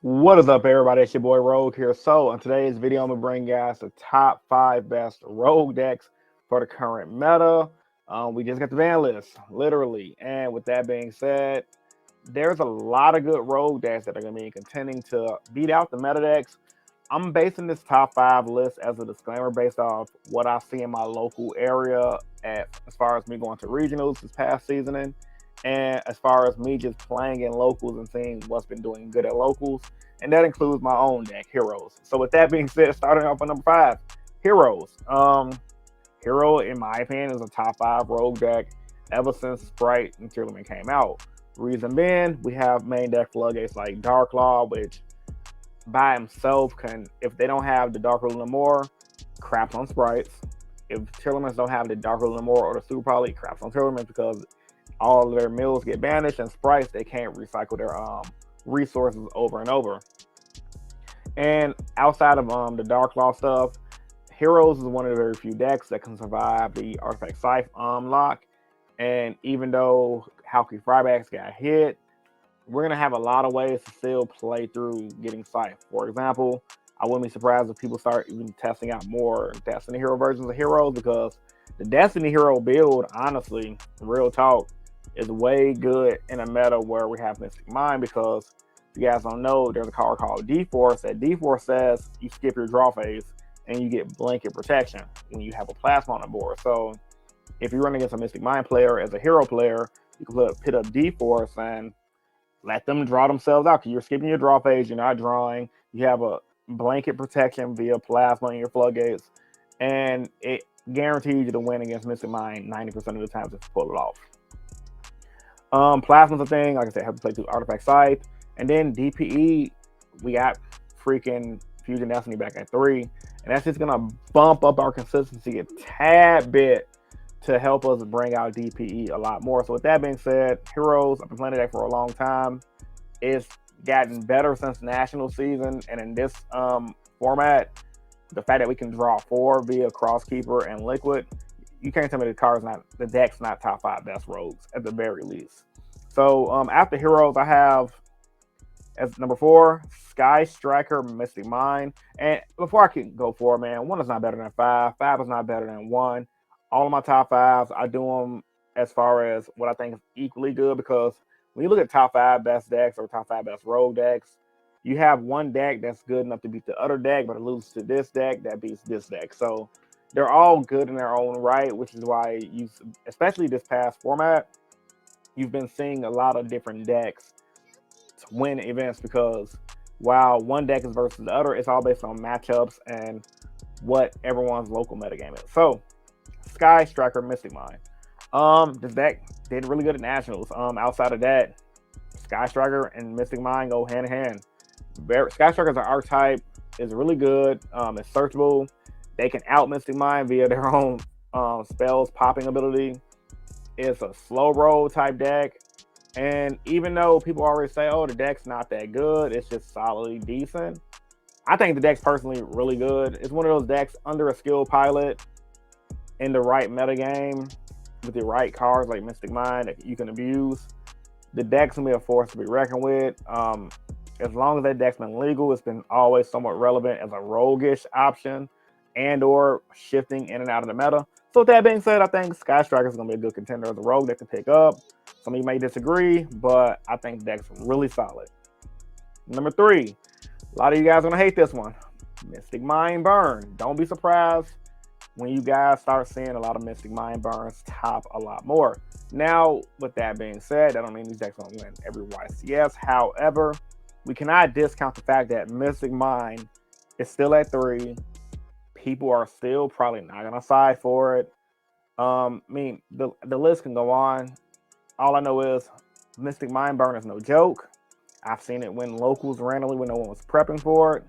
What is up, everybody? It's your boy Rogue here. So, in today's video, I'm gonna bring you guys the top 5 best Rogue decks for the current meta. We just got the ban list, literally. And with that being said, there's a lot of good Rogue decks that are gonna be contending to beat out the meta decks. I'm basing this top 5 list as a disclaimer based off what I see in my local area as far as me going to regionals this past seasoning. And as far as me just playing in locals and seeing what's been doing good at locals, and that includes my own deck, Heroes. So with that being said, starting off at number 5, Heroes. Hero, in my opinion, is a top 5 rogue deck ever since Sprite and Tearlament came out. Reason being, we have main deck floodgates like Darklaw, which by himself can, if they don't have the Dark Rule no more, craps on Sprites. If Tearlaments don't have the Dark Rule no more or the Super Poly, craps on Tearlaments because all of their mills get banished, and Sprites, they can't recycle their resources over and over. And outside of the Dark Law stuff, Heroes is one of the very few decks that can survive the Artifact Scythe lock. And even though Halky Frybacks got hit, we're going to have a lot of ways to still play through getting Scythe. For example, I wouldn't be surprised if people start even testing out more Destiny Hero versions of Heroes, because the Destiny Hero build, honestly, real talk, is way good in a meta where we have Mystic Mind, because if you guys don't know, there's a card called D-Force. That D-Force says you skip your draw phase and you get blanket protection when you have a plasma on the board. So if you run against a Mystic Mind player as a hero player, you can pit up D-Force and let them draw themselves out, because you're skipping your draw phase, you're not drawing, you have a blanket protection via plasma in your floodgates, and it guarantees you to win against Mystic Mind 90% of the times if you pull it off. Plasma's a thing, like I said, have to play through Artifact Scythe. And then DPE, we got freaking Fusion Destiny back at 3. And that's just gonna bump up our consistency a tad bit to help us bring out DPE a lot more. So with that being said, Heroes, I've been playing that for a long time. It's gotten better since national season, and in this format, the fact that we can draw 4 via Crosskeeper and Liquid, you can't tell me the deck's not top 5 best rogues at the very least. So after Heroes, I have as number 4, Skystrike Mystic Mind. And before I can go forward, man, 1 is not better than 5. 5 is not better than 1. All of my top 5s, I do them as far as what I think is equally good, because when you look at top 5 best decks or top 5 best rogue decks, you have one deck that's good enough to beat the other deck, but it loses to this deck that beats this deck. So they're all good in their own right, which is why especially this past format, you've been seeing a lot of different decks to win events, because while one deck is versus the other, it's all based on matchups and what everyone's local metagame is. So, Skystrike Mystic Mind. This deck did really good at nationals. Outside of that, Skystrike and Mystic Mind go hand in hand. Skystrike as an archetype is really good. It's searchable. They can out Mystic Mind via their own spells popping ability. It's a slow roll type deck. And even though people always say, oh, the deck's not that good, it's just solidly decent, I think the deck's personally really good. It's one of those decks under a skill pilot in the right metagame with the right cards like Mystic Mind that you can abuse. The deck's gonna be a force to be reckoned with. As long as that deck's been legal, it's been always somewhat relevant as a roguish option and or shifting in and out of the meta. So with that being said, I think Skystrike is going to be a good contender as a rogue that can pick up. Some of you may disagree, but I think the deck's really solid. Number 3, a lot of you guys are going to hate this one. Mystic Mind Burn. Don't be surprised when you guys start seeing a lot of Mystic Mind Burns top a lot more. Now, with that being said, that don't mean these decks don't win every YCS. However, we cannot discount the fact that Mystic Mind is still at 3. People are still probably not going to side for it. I mean, the list can go on. All I know is Mystic Mind Burn is no joke. I've seen it win locals randomly when no one was prepping for it.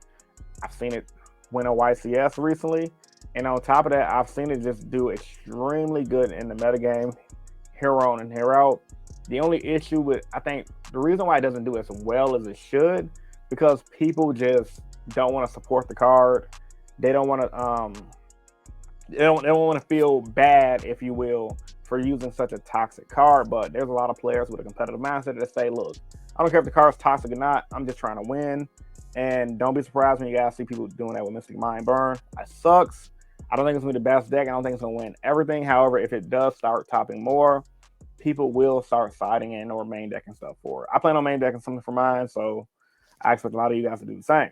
I've seen it win a YCS recently. And on top of that, I've seen it just do extremely good in the metagame, here on and here out. The only issue with, I think, the reason why it doesn't do as well as it should, because people just don't want to support the card. They don't want to they don't want to feel bad, if you will, for using such a toxic card. But there's a lot of players with a competitive mindset that say, look, I don't care if the card's toxic or not. I'm just trying to win. And don't be surprised when you guys see people doing that with Mystic Mind Burn. That sucks. I don't think it's going to be the best deck. I don't think it's going to win everything. However, if it does start topping more, people will start siding in or main decking stuff for it. I plan on main decking something for mine, so I expect a lot of you guys to do the same.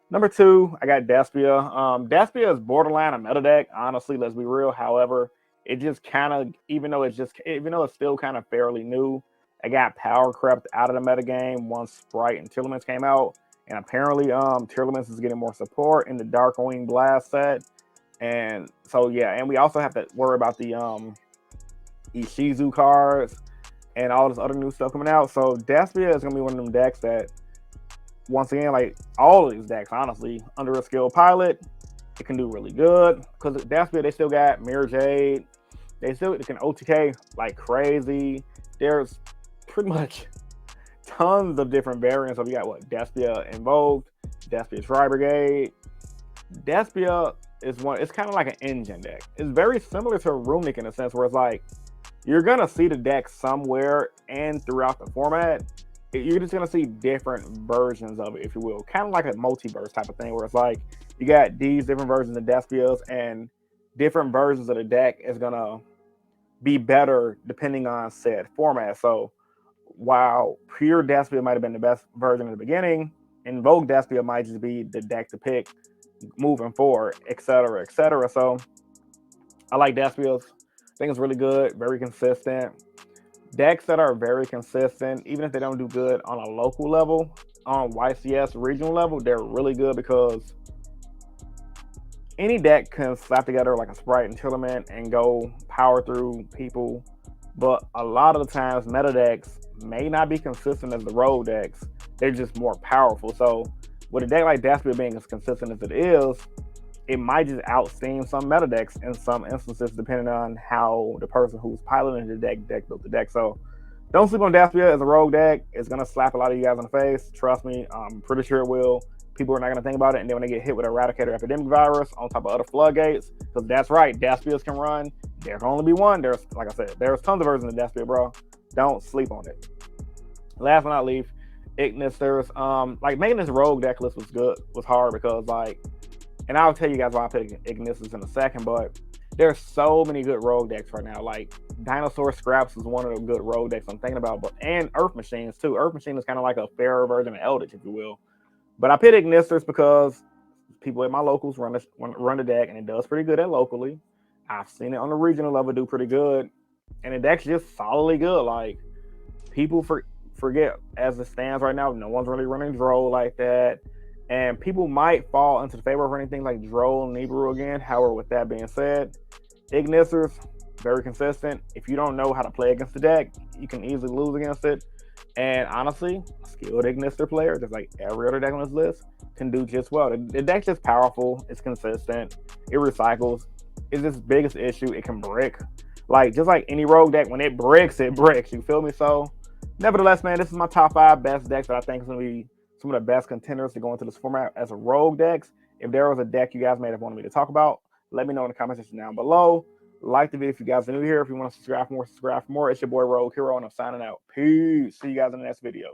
Number 2, I got Diastria. Diastria is borderline a meta deck, honestly, let's be real. However, it just kind of, even though it's still kind of fairly new, it got power crept out of the meta game once Sprite and Tearlaments came out. And apparently, Tearlaments is getting more support in the Darkwing Blast set. And so, yeah, and we also have to worry about the Ishizu cards and all this other new stuff coming out. So Diastria is going to be one of them decks that, once again, like all of these decks, honestly, under a skill pilot, it can do really good. Because Diastria, they still got Mirror Jade. They can OTK like crazy. There's pretty much tons of different variants. So you got what? Diastria Invoked, Diastria Tri Brigade. Diastria is one, it's kind of like an engine deck. It's very similar to Runic in a sense where it's like, you're going to see the deck somewhere and throughout the format. You're just going to see different versions of it, if you will. Kind of like a multiverse type of thing where it's like, you got these different versions of Diastrias and different versions of the deck is going to be better depending on said format. So while pure Diastria might have been the best version in the beginning, Invoke Diastria might just be the deck to pick moving forward, etc., etc. So I like Diastrias. I think it's really good, very consistent. Decks that are very consistent, even if they don't do good on a local level, on YCS regional level, they're really good because any deck can slap together like a Sprite and Tearlament and go power through people. But a lot of the times, meta decks may not be consistent as the road decks. They're just more powerful. So with a deck like Diastria being as consistent as it is, it might just outsteam some meta decks in some instances, depending on how the person who's piloting the deck built the deck. So don't sleep on Diastria as a rogue deck. It's going to slap a lot of you guys in the face. Trust me, I'm pretty sure it will. People are not going to think about it. And then when they get hit with Eradicator Epidemic Virus on top of other floodgates, because that's right, Diastrias can run. There can only be one. There's, like I said, there's tons of versions of Diastria, bro. Don't sleep on it. Last but not least, Ignister's. Like making this rogue deck list was hard because like, and I'll tell you guys why I picked Ignister's in a second, but there's so many good rogue decks right now. Like Dinosaur Scraps is one of the good rogue decks I'm thinking about, and Earth Machines too. Earth Machine is kind of like a fairer version of Eldritch, if you will. But I picked Ignister's because people at my locals run the deck, and it does pretty good at locally. I've seen it on the regional level do pretty good, and the deck's just solidly good. Like people forget as it stands right now, no one's really running Droll like that. And people might fall into the favor of anything like Droll and Nibiru again. However, with that being said, Ignister's very consistent. If you don't know how to play against the deck, you can easily lose against it. And honestly, a skilled Ignister player, just like every other deck on this list, can do just well. The deck's just powerful. It's consistent. It recycles. It's its biggest issue. It can brick. Like, just like any rogue deck, when it bricks, it bricks. You feel me? So, nevertheless, man, this is my top 5 best decks that I think is going to be some of the best contenders to go into this format as a rogue decks. If there was a deck you guys may have wanted me to talk about, let me know in the comment section down below. Like the video if you guys are new here. If you want to subscribe for more, subscribe for more. It's your boy YuGiOh, and I'm signing out. Peace. See you guys in the next video.